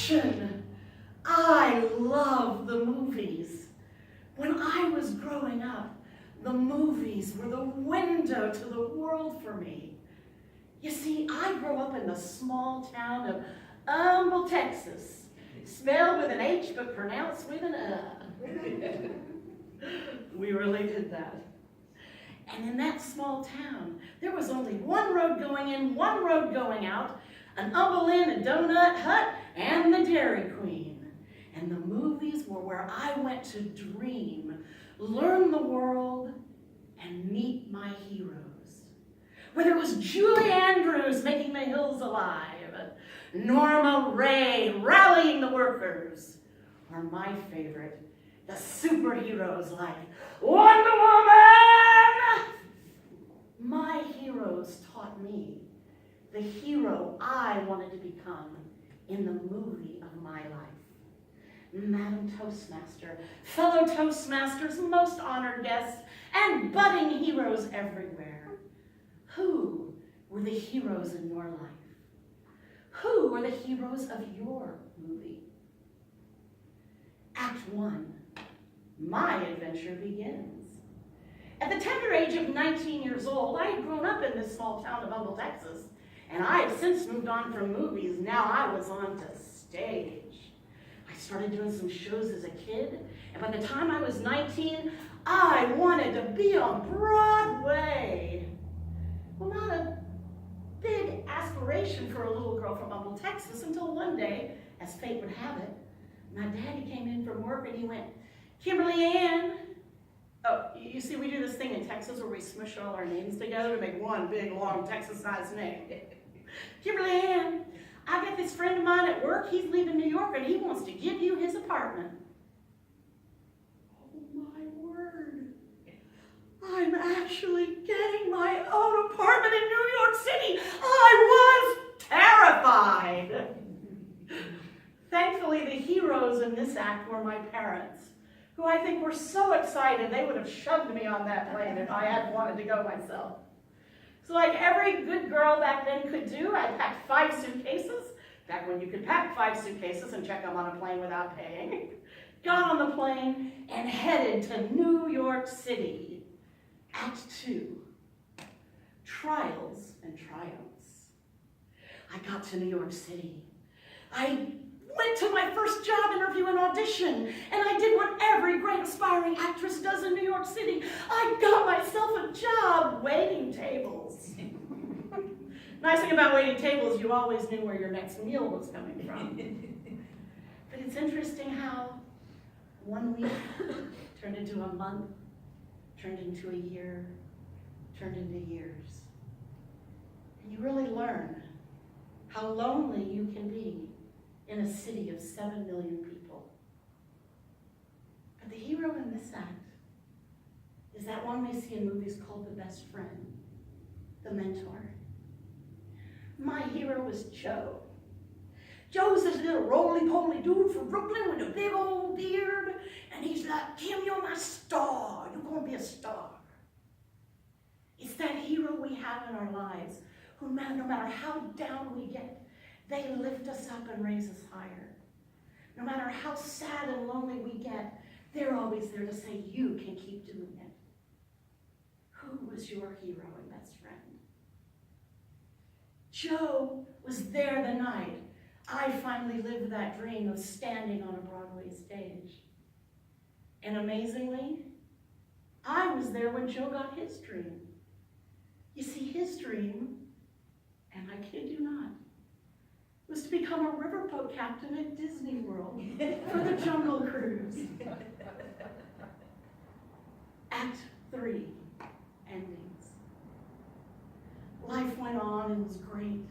Action! I love the movies. When I was growing up, the movies were the window to the world for me. You see, I grew up in the small town of Humble, Texas, spelled with an H but pronounced with an We really did that. And in that small town, there was only one road going in, one road going out, an Humble Inn, a donut hut, and the Dairy Queen. And the movies were where I went to dream, learn the world, and meet my heroes. Whether it was Julie Andrews making the hills alive, Norma Ray rallying the workers, or my favorite, the superheroes like Wonder Woman! My heroes taught me the hero I wanted to become in the movie of my life. Madam Toastmaster, fellow Toastmasters, most honored guests, and budding heroes everywhere. Who were the heroes in your life? Who were the heroes of your movie? Act 1, my adventure begins. At the tender age of 19 years old, I had grown up in this small town of Humble, Texas, and I had since moved on from movies. Now I was on to stage. I started doing some shows as a kid, and by the time I was 19, I wanted to be on Broadway. Well, not a big aspiration for a little girl from Humble, Texas, until one day, as fate would have it, my daddy came in from work and he went, "Kimberly Ann." Oh, you see, we do this thing in Texas where we smush all our names together to make one big, long, Texas-sized name. "Kimberly Ann, I got this friend of mine at work. He's leaving New York and he wants to give you his apartment." Oh, my word. I'm actually getting my own apartment in New York City. I was terrified. Thankfully, the heroes in this act were my parents, who I think were so excited they would have shoved me on that plane if I hadn't wanted to go myself. So like every good girl back then could do, I packed 5 suitcases, back when you could pack 5 suitcases and check them on a plane without paying, got on the plane and headed to New York City. Act 2, Trials and Triumphs. I got to New York City. I went to my first job interview and audition, and I did what every great aspiring actress does in New York City. I got myself a job waiting tables. Nice thing about waiting tables, you always knew where your next meal was coming from. But it's interesting how 1 week turned into a month, turned into a year, turned into years. And you really learn how lonely you can be in a city of 7 million people. But the hero in this act is that one we see in movies called the best friend, the mentor. My hero was Joe. Joe's this little roly-poly dude from Brooklyn with a big old beard, and he's like, "Kim, you're my star. You're gonna be a star." It's that hero we have in our lives who, no matter how down we get, they lift us up and raise us higher. No matter how sad and lonely we get, they're always there to say, "You can keep doing it." Who was your hero and best friend? Joe was there the night I finally lived that dream of standing on a Broadway stage. And amazingly, I was there when Joe got his dream. You see, his dream, and I kid you not, was to become a riverboat captain at Disney World for the Jungle Cruise. Act 3, endings. Life went on and was great.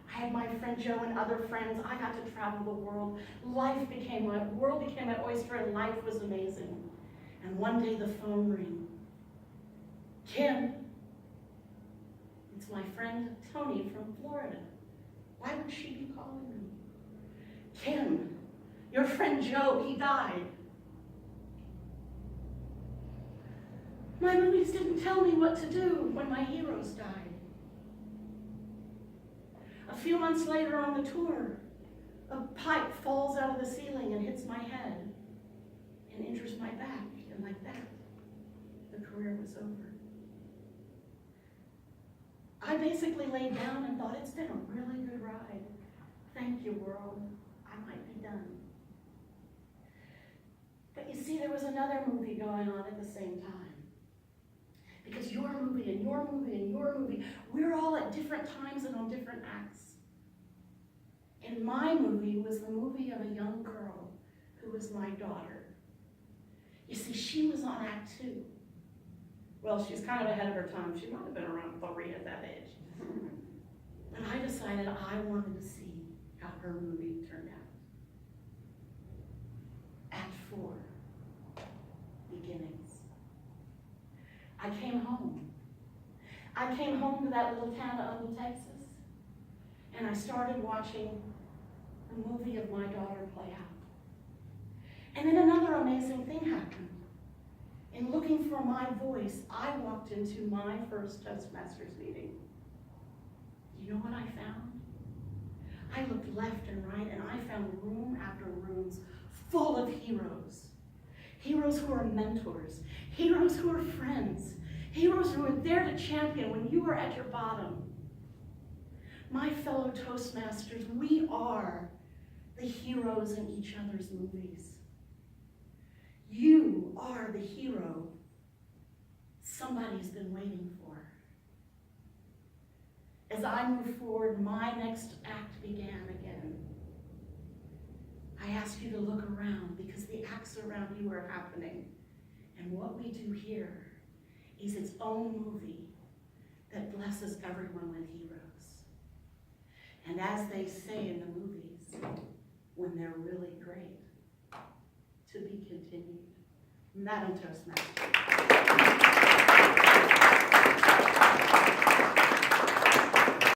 I had my friend Joe and other friends. I got to travel the world. World became my oyster, and life was amazing. And one day the phone rang. "Kim." It's my friend Tony from Florida. Why would she be calling me? "Kim, your friend Joe, he died." My movies didn't tell me what to do when my heroes died. A few months later on the tour, A pipe falls out of the ceiling and hits my head and injures my back, and like that, the career was over. I basically laid down and thought, it's been a really good ride. Thank you, world. I might be done. But you see, there was another movie going on at the same time. Because your movie and your movie and your movie, we're all at different times and on different acts. And my movie was the movie of a young girl who was my daughter. You see, she was on Act 2. Well, she's kind of ahead of her time. She might have been around 3 at that age. But I decided I wanted to see how her movie turned out. Act 4, beginnings. I came home. I came home to that little town of Stengel, Texas, and I started watching the movie of my daughter play out. And then another amazing thing happened. In looking for my voice, I walked into my first Toastmasters meeting. You know what I found? I looked left and right, and I found room after rooms full of heroes. Heroes who are mentors, heroes who are friends, heroes who are there to champion when you are at your bottom. My fellow Toastmasters, we are the heroes in each other's movies. You are the hero somebody's been waiting for. As I move forward, my next act began again. I ask you to look around because the acts around you are happening. And what we do here is its own movie that blesses everyone with heroes. And as they say in the movies, when they're really great, to be continued. Madam Toastmaster.